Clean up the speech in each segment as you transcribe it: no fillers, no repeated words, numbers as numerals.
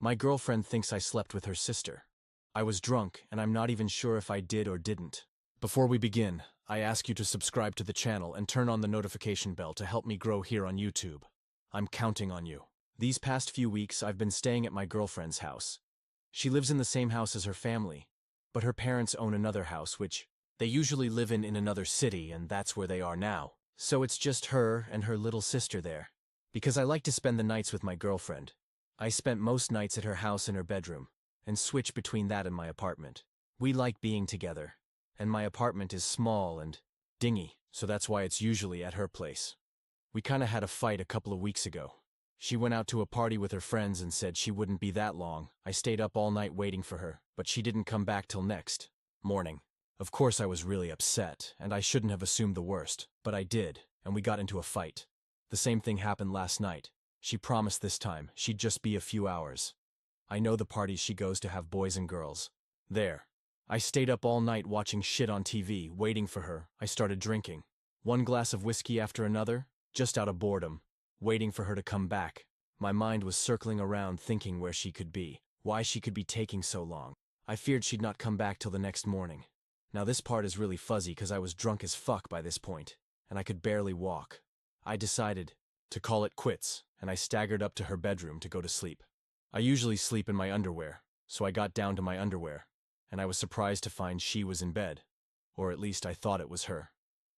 My girlfriend thinks I slept with her sister. I was drunk, and I'm not even sure if I did or didn't. Before we begin, I ask you to subscribe to the channel and turn on the notification bell to help me grow here on YouTube. I'm counting on you. These past few weeks, I've been staying at my girlfriend's house. She lives in the same house as her family, but her parents own another house, which they usually live in another city, and that's where they are now. So it's just her and her little sister there. Because I like to spend the nights with my girlfriend, I spent most nights at her house in her bedroom, and switch between that and my apartment. We like being together, and my apartment is small and dingy, so that's why it's usually at her place. We kinda had a fight a couple of weeks ago. She went out to a party with her friends and said she wouldn't be that long. I stayed up all night waiting for her, but she didn't come back till next morning. Of course I was really upset, and I shouldn't have assumed the worst, but I did, and we got into a fight. The same thing happened last night. She promised this time she'd just be a few hours. I know the parties she goes to have boys and girls. There. I stayed up all night watching shit on TV, waiting for her. I started drinking. One glass of whiskey after another, just out of boredom, waiting for her to come back. My mind was circling around thinking where she could be, why she could be taking so long. I feared she'd not come back till the next morning. Now this part is really fuzzy because I was drunk as fuck by this point, and I could barely walk. I decided to call it quits, and I staggered up to her bedroom to go to sleep. I usually sleep in my underwear, so I got down to my underwear, and I was surprised to find she was in bed, or at least I thought it was her.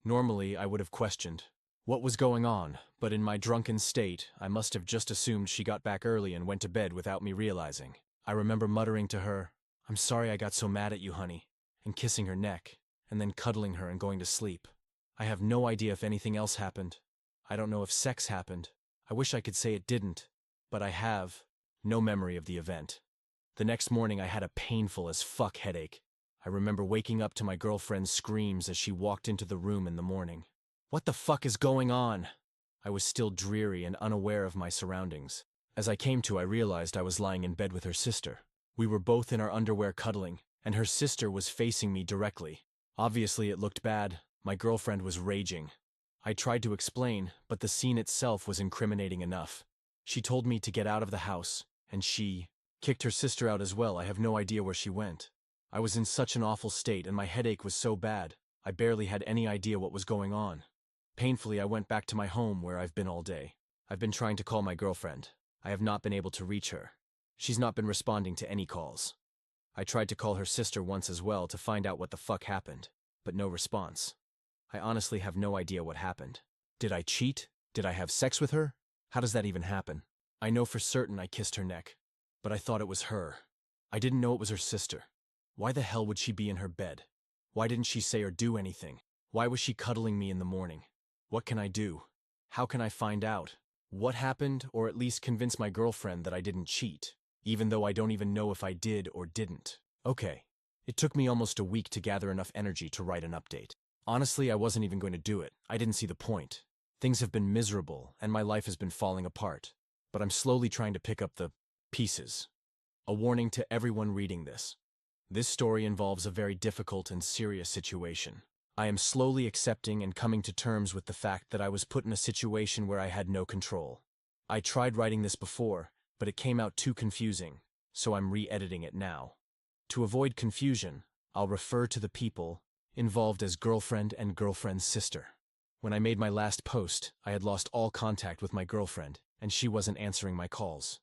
Normally, I would have questioned what was going on, but in my drunken state, I must have just assumed she got back early and went to bed without me realizing. I remember muttering to her, "I'm sorry I got so mad at you, honey," and kissing her neck, and then cuddling her and going to sleep. I have no idea if anything else happened. I don't know if sex happened. I wish I could say it didn't, but I have no memory of the event. The next morning I had a painful as fuck headache. I remember waking up to my girlfriend's screams as she walked into the room in the morning. What the fuck is going on? I was still dreary and unaware of my surroundings. As I came to, I realized I was lying in bed with her sister. We were both in our underwear cuddling, and her sister was facing me directly. Obviously it looked bad. My girlfriend was raging. I tried to explain, but the scene itself was incriminating enough. She told me to get out of the house, and she kicked her sister out as well. I have no idea where she went. I was in such an awful state, and my headache was so bad, I barely had any idea what was going on. Painfully, I went back to my home where I've been all day. I've been trying to call my girlfriend. I have not been able to reach her. She's not been responding to any calls. I tried to call her sister once as well to find out what the fuck happened, but no response. I honestly have no idea what happened. Did I cheat? Did I have sex with her? How does that even happen? I know for certain I kissed her neck, but I thought it was her. I didn't know it was her sister. Why the hell would she be in her bed? Why didn't she say or do anything? Why was she cuddling me in the morning? What can I do? How can I find out what happened, or at least convince my girlfriend that I didn't cheat, even though I don't even know if I did or didn't? Okay. It took me almost a week to gather enough energy to write an update. Honestly, I wasn't even going to do it. I didn't see the point. Things have been miserable, and my life has been falling apart. But I'm slowly trying to pick up the pieces. A warning to everyone reading this. This story involves a very difficult and serious situation. I am slowly accepting and coming to terms with the fact that I was put in a situation where I had no control. I tried writing this before, but it came out too confusing, so I'm re-editing it now. To avoid confusion, I'll refer to the people involved as girlfriend and girlfriend's sister. When I made my last post, I had lost all contact with my girlfriend, and she wasn't answering my calls.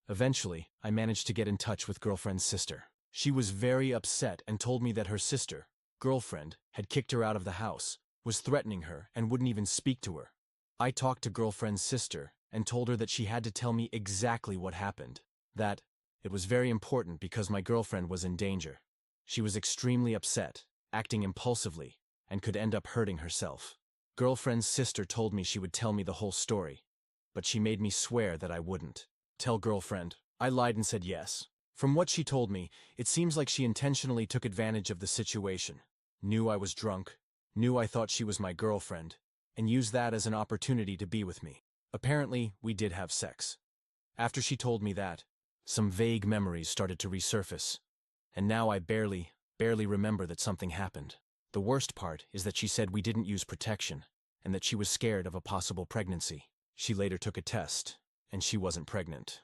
Eventually, I managed to get in touch with girlfriend's sister. She was very upset and told me that her sister, girlfriend, had kicked her out of the house, was threatening her, and wouldn't even speak to her. I talked to girlfriend's sister and told her that she had to tell me exactly what happened, that it was very important because my girlfriend was in danger. She was extremely upset, acting impulsively, and could end up hurting herself. Girlfriend's sister told me she would tell me the whole story, but she made me swear that I wouldn't. Tell girlfriend. I lied and said yes. From what she told me, it seems like she intentionally took advantage of the situation, knew I was drunk, knew I thought she was my girlfriend, and used that as an opportunity to be with me. Apparently, we did have sex. After she told me that, some vague memories started to resurface, and now I barely remember that something happened. The worst part is that she said we didn't use protection, and that she was scared of a possible pregnancy. She later took a test, and she wasn't pregnant.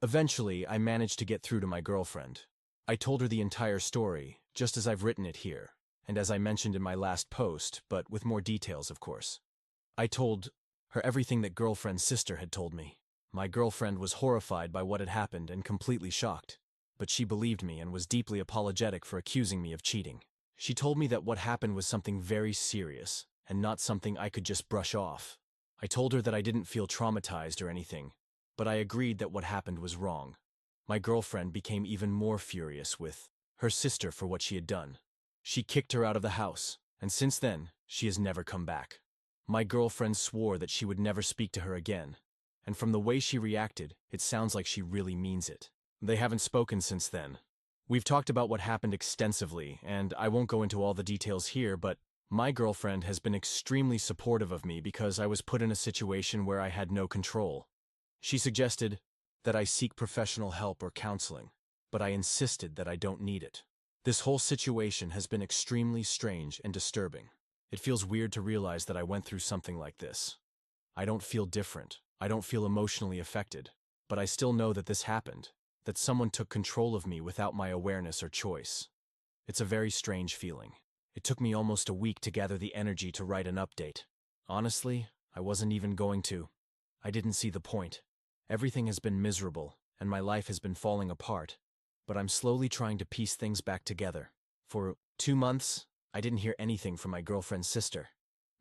Eventually, I managed to get through to my girlfriend. I told her the entire story, just as I've written it here, and as I mentioned in my last post, but with more details, of course. I told her everything that girlfriend's sister had told me. My girlfriend was horrified by what had happened and completely shocked, but she believed me and was deeply apologetic for accusing me of cheating. She told me that what happened was something very serious and not something I could just brush off. I told her that I didn't feel traumatized or anything, but I agreed that what happened was wrong. My girlfriend became even more furious with her sister for what she had done. She kicked her out of the house, and since then, she has never come back. My girlfriend swore that she would never speak to her again, and from the way she reacted, it sounds like she really means it. They haven't spoken since then. We've talked about what happened extensively, and I won't go into all the details here, but my girlfriend has been extremely supportive of me because I was put in a situation where I had no control. She suggested that I seek professional help or counseling, but I insisted that I don't need it. This whole situation has been extremely strange and disturbing. It feels weird to realize that I went through something like this. I don't feel different. I don't feel emotionally affected. But I still know that this happened, that someone took control of me without my awareness or choice. It's a very strange feeling. It took me almost a week to gather the energy to write an update. Honestly, I wasn't even going to. I didn't see the point. Everything has been miserable, and my life has been falling apart. But I'm slowly trying to piece things back together. For 2 months, I didn't hear anything from my girlfriend's sister.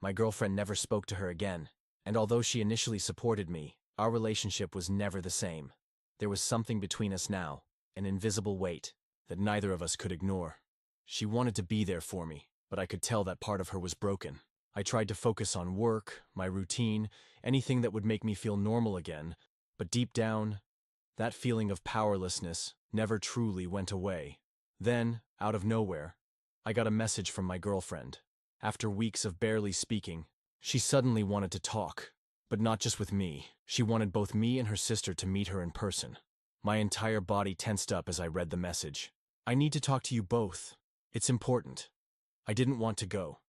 My girlfriend never spoke to her again, and although she initially supported me, our relationship was never the same. There was something between us now, an invisible weight, that neither of us could ignore. She wanted to be there for me, but I could tell that part of her was broken. I tried to focus on work, my routine, anything that would make me feel normal again, but deep down, that feeling of powerlessness never truly went away. Then, out of nowhere, I got a message from my girlfriend. After weeks of barely speaking, she suddenly wanted to talk, but not just with me. She wanted both me and her sister to meet her in person. My entire body tensed up as I read the message. I need to talk to you both. It's important. I didn't want to go.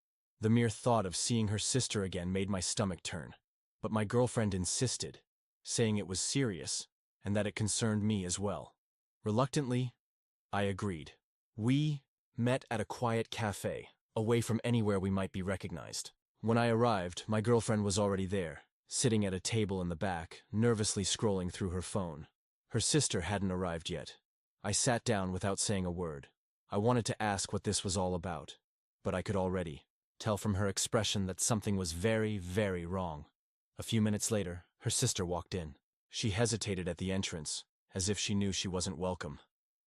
The mere thought of seeing her sister again made my stomach turn. But my girlfriend insisted, saying it was serious and that it concerned me as well. Reluctantly, I agreed. We met at a quiet cafe, away from anywhere we might be recognized. When I arrived, my girlfriend was already there, sitting at a table in the back, nervously scrolling through her phone. Her sister hadn't arrived yet. I sat down without saying a word. I wanted to ask what this was all about, but I could already tell from her expression that something was very, very wrong. A few minutes later, her sister walked in. She hesitated at the entrance, as if she knew she wasn't welcome.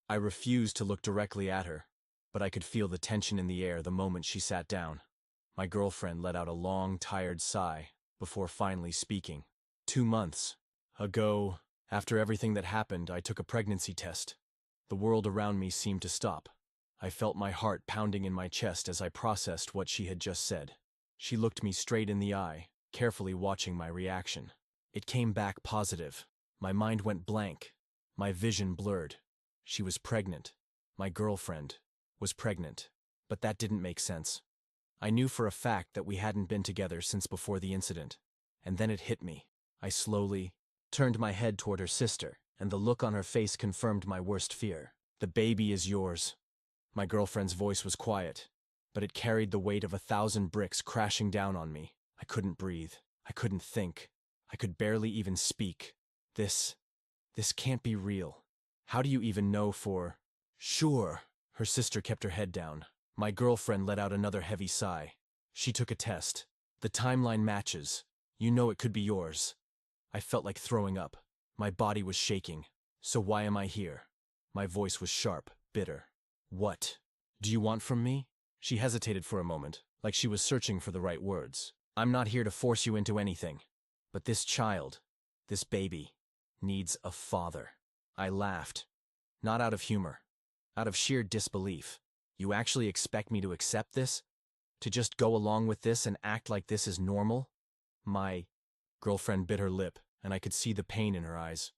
I refused to look directly at her, but I could feel the tension in the air the moment she sat down. My girlfriend let out a long, tired sigh before finally speaking. 2 months ago, after everything that happened, I took a pregnancy test. The world around me seemed to stop. I felt my heart pounding in my chest as I processed what she had just said. She looked me straight in the eye, carefully watching my reaction. It came back positive. My mind went blank. My vision blurred. She was pregnant. My girlfriend was pregnant. But that didn't make sense. I knew for a fact that we hadn't been together since before the incident. And then it hit me. I slowly turned my head toward her sister, and the look on her face confirmed my worst fear. The baby is yours. My girlfriend's voice was quiet, but it carried the weight of 1,000 bricks crashing down on me. I couldn't breathe. I couldn't think. I could barely even speak. This can't be real. How do you even know for sure? Her sister kept her head down. My girlfriend let out another heavy sigh. She took a test. The timeline matches. You know it could be yours. I felt like throwing up. My body was shaking. So why am I here? My voice was sharp, bitter. What do you want from me? She hesitated for a moment, like she was searching for the right words. I'm not here to force you into anything. But this child, this baby, needs a father. I laughed. Not out of humor. Out of sheer disbelief. You actually expect me to accept this? To just go along with this and act like this is normal? My girlfriend bit her lip, and I could see the pain in her eyes.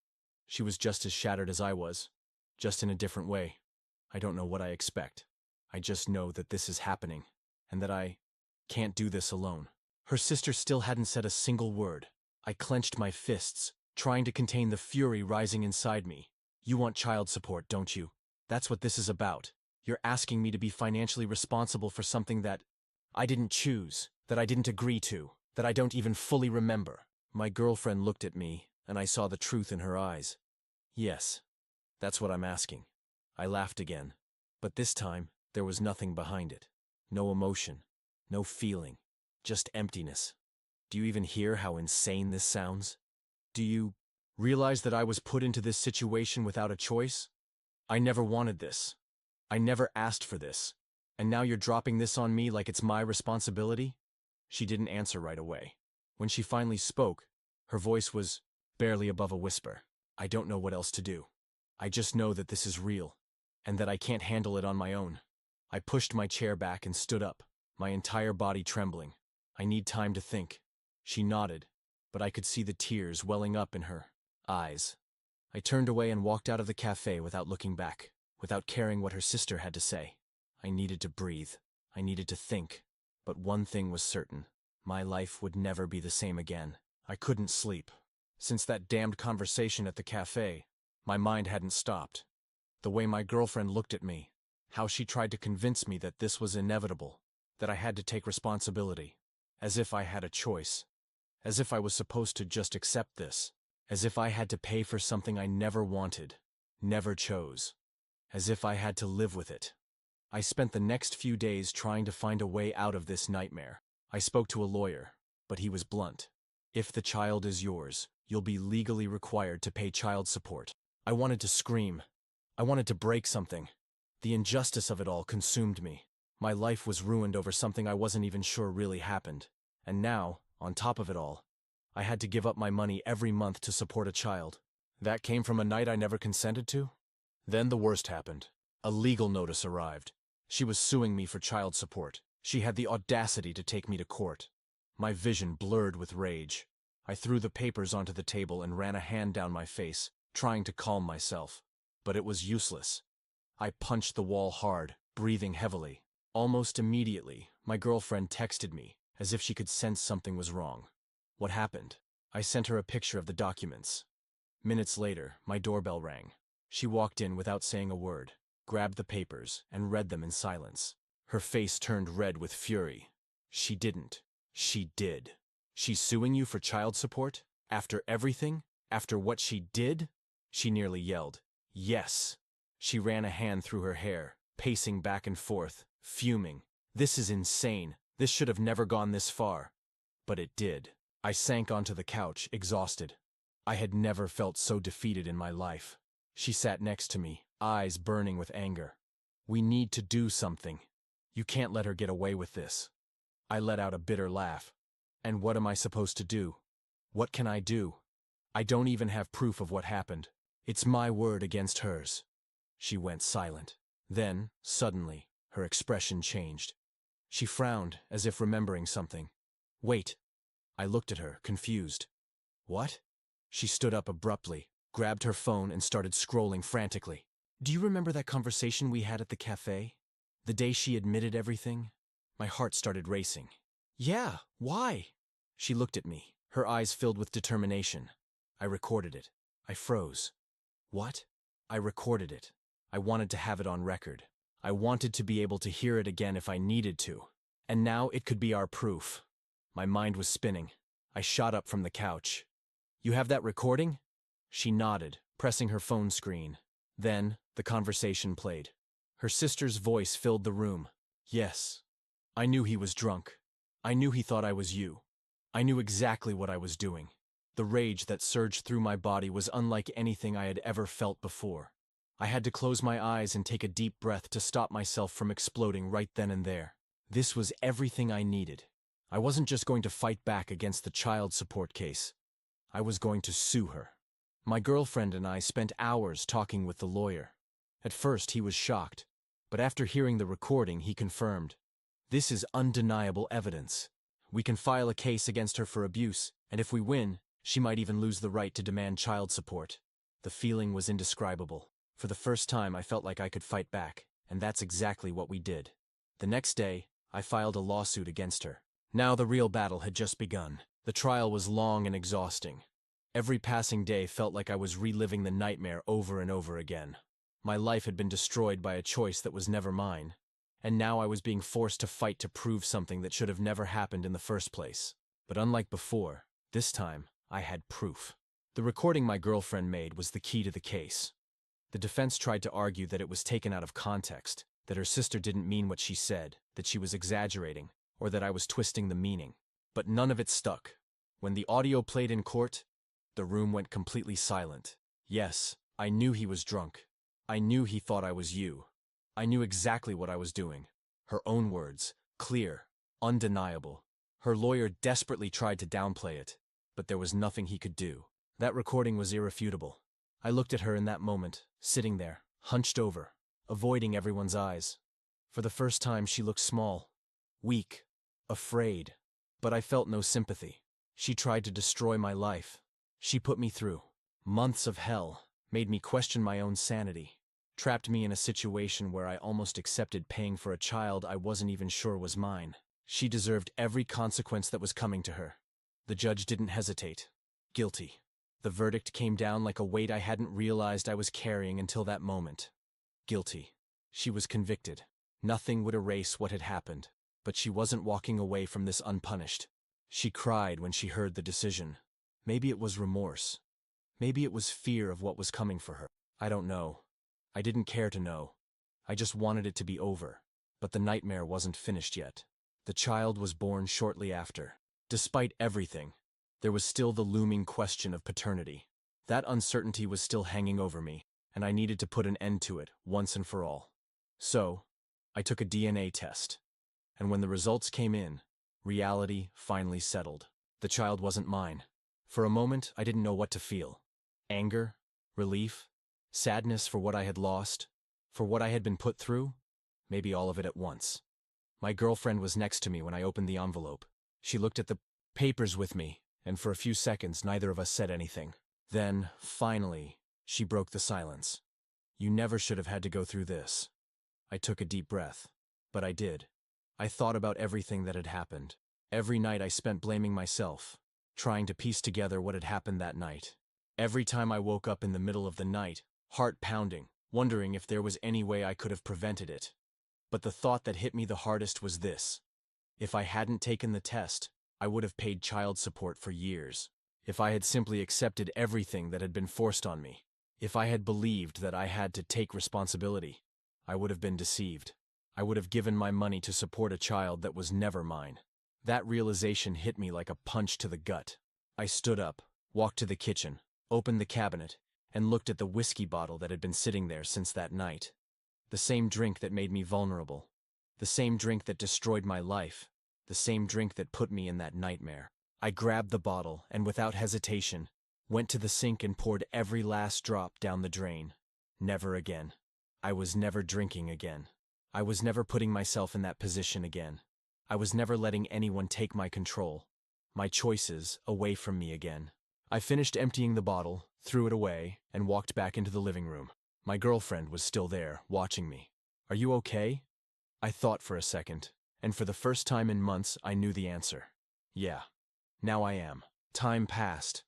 She was just as shattered as I was, just in a different way. I don't know what I expect. I just know that this is happening, and that I can't do this alone. Her sister still hadn't said a single word. I clenched my fists, trying to contain the fury rising inside me. You want child support, don't you? That's what this is about. You're asking me to be financially responsible for something that I didn't choose, that I didn't agree to, that I don't even fully remember. My girlfriend looked at me, and I saw the truth in her eyes. Yes, that's what I'm asking. I laughed again, but this time there was nothing behind it. No emotion, no feeling, just emptiness. Do you even hear how insane this sounds? Do you realize that I was put into this situation without a choice? I never wanted this. I never asked for this. And now you're dropping this on me like it's my responsibility? She didn't answer right away. When she finally spoke, her voice was barely above a whisper. I don't know what else to do. I just know that this is real, and that I can't handle it on my own. I pushed my chair back and stood up, my entire body trembling. I need time to think. She nodded, but I could see the tears welling up in her eyes. I turned away and walked out of the cafe without looking back, without caring what her sister had to say. I needed to breathe. I needed to think. But one thing was certain. My life would never be the same again. I couldn't sleep. Since that damned conversation at the cafe, my mind hadn't stopped. The way my girlfriend looked at me, how she tried to convince me that this was inevitable, that I had to take responsibility, as if I had a choice, as if I was supposed to just accept this, as if I had to pay for something I never wanted, never chose, as if I had to live with it. I spent the next few days trying to find a way out of this nightmare. I spoke to a lawyer, but he was blunt. If the child is yours, you'll be legally required to pay child support. I wanted to scream. I wanted to break something. The injustice of it all consumed me. My life was ruined over something I wasn't even sure really happened. And now, on top of it all, I had to give up my money every month to support a child. That came from a night I never consented to? Then the worst happened. A legal notice arrived. She was suing me for child support. She had the audacity to take me to court. My vision blurred with rage. I threw the papers onto the table and ran a hand down my face, trying to calm myself. But it was useless. I punched the wall hard, breathing heavily. Almost immediately, my girlfriend texted me, as if she could sense something was wrong. What happened? I sent her a picture of the documents. Minutes later, my doorbell rang. She walked in without saying a word, grabbed the papers, and read them in silence. Her face turned red with fury. She didn't. She did. She's suing you for child support? After everything? After what she did? She nearly yelled. Yes. She ran a hand through her hair, pacing back and forth, fuming. This is insane. This should have never gone this far. But it did. I sank onto the couch, exhausted. I had never felt so defeated in my life. She sat next to me, eyes burning with anger. We need to do something. You can't let her get away with this. I let out a bitter laugh. And what am I supposed to do? What can I do? I don't even have proof of what happened. It's my word against hers. She went silent. Then, suddenly, her expression changed. She frowned, as if remembering something. Wait. I looked at her, confused. What? She stood up abruptly, grabbed her phone and started scrolling frantically. Do you remember that conversation we had at the cafe? The day she admitted everything? My heart started racing. Yeah, why? She looked at me, her eyes filled with determination. I recorded it. I froze. What? I recorded it. I wanted to have it on record. I wanted to be able to hear it again if I needed to. And now it could be our proof. My mind was spinning. I shot up from the couch. You have that recording? She nodded, pressing her phone screen. Then, the conversation played. Her sister's voice filled the room. Yes. I knew he was drunk. I knew he thought I was you. I knew exactly what I was doing. The rage that surged through my body was unlike anything I had ever felt before. I had to close my eyes and take a deep breath to stop myself from exploding right then and there. This was everything I needed. I wasn't just going to fight back against the child support case. I was going to sue her. My girlfriend and I spent hours talking with the lawyer. At first, he was shocked, but after hearing the recording, he confirmed. This is undeniable evidence. We can file a case against her for abuse, and if we win, she might even lose the right to demand child support. The feeling was indescribable. For the first time, I felt like I could fight back, and that's exactly what we did. The next day, I filed a lawsuit against her. Now the real battle had just begun. The trial was long and exhausting. Every passing day felt like I was reliving the nightmare over and over again. My life had been destroyed by a choice that was never mine, and now I was being forced to fight to prove something that should have never happened in the first place. But unlike before, this time, I had proof. The recording my girlfriend made was the key to the case. The defense tried to argue that it was taken out of context, that her sister didn't mean what she said, that she was exaggerating, or that I was twisting the meaning. But none of it stuck. When the audio played in court, the room went completely silent. Yes, I knew he was drunk. I knew he thought I was you. I knew exactly what I was doing. Her own words, clear, undeniable. Her lawyer desperately tried to downplay it, but there was nothing he could do. That recording was irrefutable. I looked at her in that moment, sitting there, hunched over, avoiding everyone's eyes. For the first time, she looked small, weak, afraid. But I felt no sympathy. She tried to destroy my life. She put me through months of hell, made me question my own sanity, trapped me in a situation where I almost accepted paying for a child I wasn't even sure was mine. She deserved every consequence that was coming to her. The judge didn't hesitate. Guilty. The verdict came down like a weight I hadn't realized I was carrying until that moment. Guilty. She was convicted. Nothing would erase what had happened, but she wasn't walking away from this unpunished. She cried when she heard the decision. Maybe it was remorse. Maybe it was fear of what was coming for her. I don't know. I didn't care to know. I just wanted it to be over. But the nightmare wasn't finished yet. The child was born shortly after. Despite everything, there was still the looming question of paternity. That uncertainty was still hanging over me, and I needed to put an end to it once and for all. So, I took a DNA test. And when the results came in, reality finally settled. The child wasn't mine. For a moment, I didn't know what to feel. Anger, relief, sadness for what I had lost, for what I had been put through, maybe all of it at once. My girlfriend was next to me when I opened the envelope. She looked at the papers with me, and for a few seconds neither of us said anything. Then, finally, she broke the silence. You never should have had to go through this. I took a deep breath. But I did. I thought about everything that had happened. Every night I spent blaming myself, trying to piece together what had happened that night. Every time I woke up in the middle of the night, heart pounding, wondering if there was any way I could have prevented it. But the thought that hit me the hardest was this. If I hadn't taken the test, I would have paid child support for years. If I had simply accepted everything that had been forced on me, if I had believed that I had to take responsibility, I would have been deceived. I would have given my money to support a child that was never mine. That realization hit me like a punch to the gut. I stood up, walked to the kitchen, opened the cabinet, and looked at the whiskey bottle that had been sitting there since that night. The same drink that made me vulnerable. The same drink that destroyed my life. The same drink that put me in that nightmare. I grabbed the bottle and, without hesitation, went to the sink and poured every last drop down the drain. Never again. I was never drinking again. I was never putting myself in that position again. I was never letting anyone take my control, my choices, away from me again. I finished emptying the bottle, threw it away, and walked back into the living room. My girlfriend was still there, watching me. Are you okay? I thought for a second, and for the first time in months I knew the answer. Yeah, now I am. Time passed.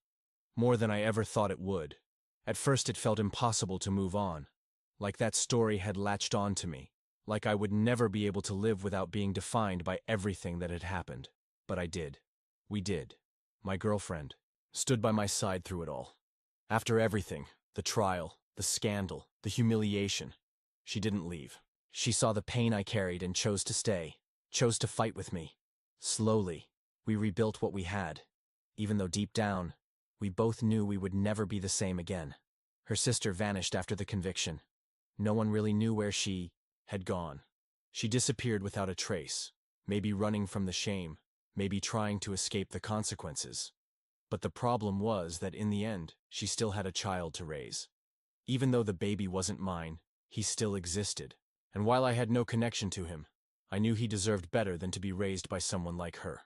More than I ever thought it would. At first it felt impossible to move on. Like that story had latched on to me. Like I would never be able to live without being defined by everything that had happened. But I did. We did. My girlfriend stood by my side through it all. After everything, the trial, the scandal, the humiliation, she didn't leave. She saw the pain I carried and chose to stay, chose to fight with me. Slowly, we rebuilt what we had, even though deep down, we both knew we would never be the same again. Her sister vanished after the conviction. No one really knew where she had gone. She disappeared without a trace, maybe running from the shame, maybe trying to escape the consequences. But the problem was that in the end, she still had a child to raise. Even though the baby wasn't mine, he still existed. And while I had no connection to him, I knew he deserved better than to be raised by someone like her.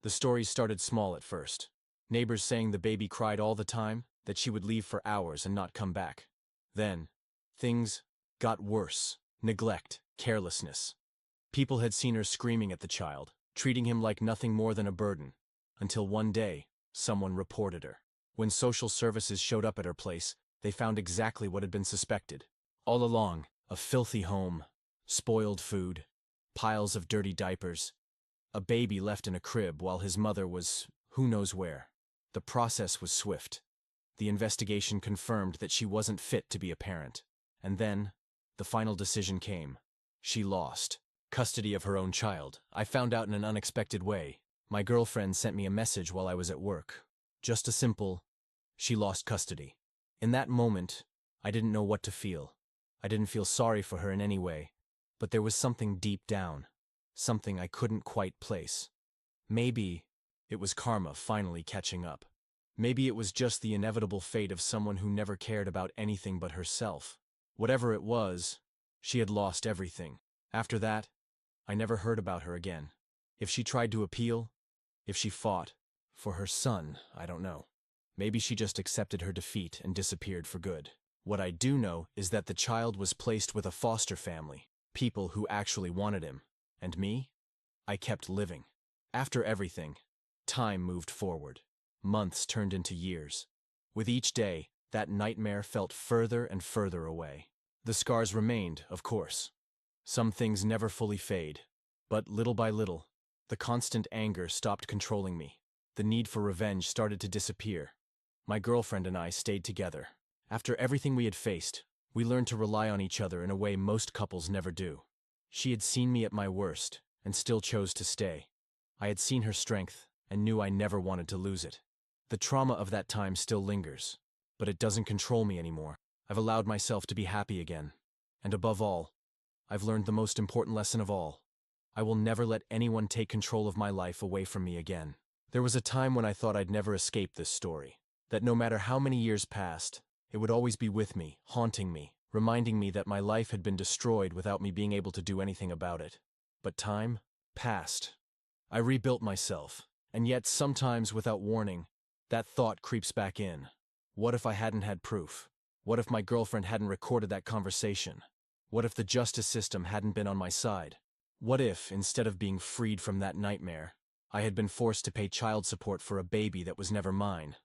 The stories started small at first. Neighbors saying the baby cried all the time, that she would leave for hours and not come back. Then, things got worse. Neglect, carelessness. People had seen her screaming at the child, treating him like nothing more than a burden, until one day, someone reported her. When social services showed up at her place, they found exactly what had been suspected. All along, a filthy home, spoiled food, piles of dirty diapers, a baby left in a crib while his mother was who knows where. The process was swift. The investigation confirmed that she wasn't fit to be a parent. And then, the final decision came. She lost custody of her own child. I found out in an unexpected way. My girlfriend sent me a message while I was at work. Just a simple, she lost custody. In that moment, I didn't know what to feel. I didn't feel sorry for her in any way, but there was something deep down, something I couldn't quite place. Maybe it was karma finally catching up. Maybe it was just the inevitable fate of someone who never cared about anything but herself. Whatever it was, she had lost everything. After that, I never heard about her again. If she tried to appeal, if she fought for her son, I don't know. Maybe she just accepted her defeat and disappeared for good. What I do know is that the child was placed with a foster family, people who actually wanted him. And me? I kept living. After everything, time moved forward. Months turned into years. With each day, that nightmare felt further and further away. The scars remained, of course. Some things never fully fade. But little by little, the constant anger stopped controlling me. The need for revenge started to disappear. My girlfriend and I stayed together. After everything we had faced, we learned to rely on each other in a way most couples never do. She had seen me at my worst, and still chose to stay. I had seen her strength, and knew I never wanted to lose it. The trauma of that time still lingers, but it doesn't control me anymore. I've allowed myself to be happy again. And above all, I've learned the most important lesson of all. I will never let anyone take control of my life away from me again. There was a time when I thought I'd never escape this story, that no matter how many years passed, it would always be with me, haunting me, reminding me that my life had been destroyed without me being able to do anything about it. But time passed. I rebuilt myself, and yet sometimes without warning, that thought creeps back in. What if I hadn't had proof? What if my girlfriend hadn't recorded that conversation? What if the justice system hadn't been on my side? What if, instead of being freed from that nightmare, I had been forced to pay child support for a baby that was never mine?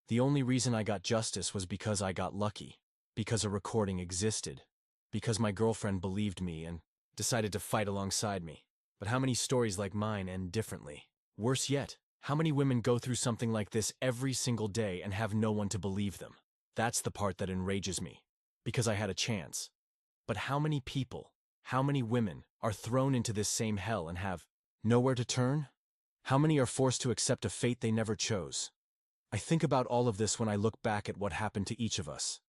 The only reason I got justice was because I got lucky, because a recording existed, because my girlfriend believed me and decided to fight alongside me. But how many stories like mine end differently? Worse yet, how many women go through something like this every single day and have no one to believe them? That's the part that enrages me, because I had a chance. But how many people, how many women are thrown into this same hell and have nowhere to turn? How many are forced to accept a fate they never chose? I think about all of this when I look back at what happened to each of us.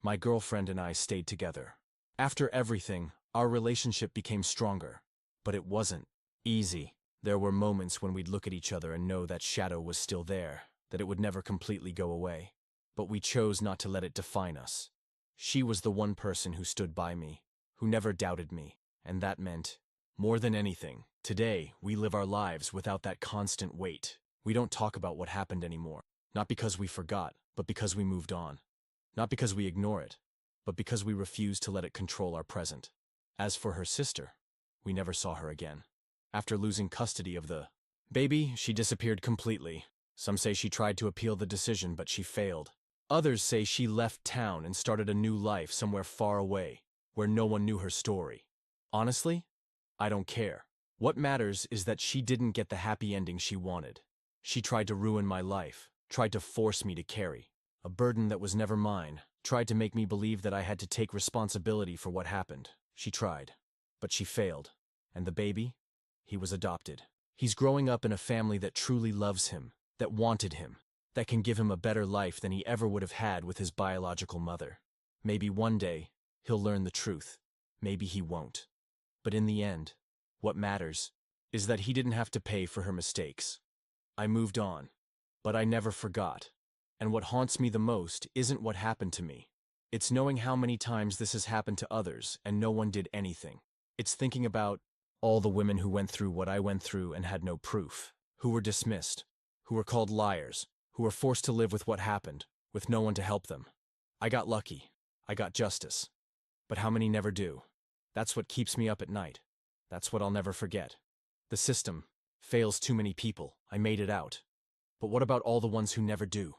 My girlfriend and I stayed together. After everything, our relationship became stronger. But it wasn't easy. There were moments when we'd look at each other and know that shadow was still there, that it would never completely go away. But we chose not to let it define us. She was the one person who stood by me, who never doubted me, and that meant more than anything. Today, we live our lives without that constant weight. We don't talk about what happened anymore. Not because we forgot, but because we moved on. Not because we ignore it, but because we refuse to let it control our present. As for her sister, we never saw her again. After losing custody of the baby, she disappeared completely. Some say she tried to appeal the decision, but she failed. Others say she left town and started a new life somewhere far away, where no one knew her story. Honestly, I don't care. What matters is that she didn't get the happy ending she wanted. She tried to ruin my life, tried to force me to carry a burden that was never mine, tried to make me believe that I had to take responsibility for what happened. She tried, but she failed. And the baby? He was adopted. He's growing up in a family that truly loves him, that wanted him, that can give him a better life than he ever would have had with his biological mother. Maybe one day, he'll learn the truth. Maybe he won't. But in the end, what matters is that he didn't have to pay for her mistakes. I moved on, but I never forgot. And what haunts me the most isn't what happened to me. It's knowing how many times this has happened to others and no one did anything. It's thinking about all the women who went through what I went through and had no proof, who were dismissed, who were called liars, who were forced to live with what happened, with no one to help them. I got lucky. I got justice. But how many never do? That's what keeps me up at night. That's what I'll never forget. The system fails too many people. I made it out. But what about all the ones who never do?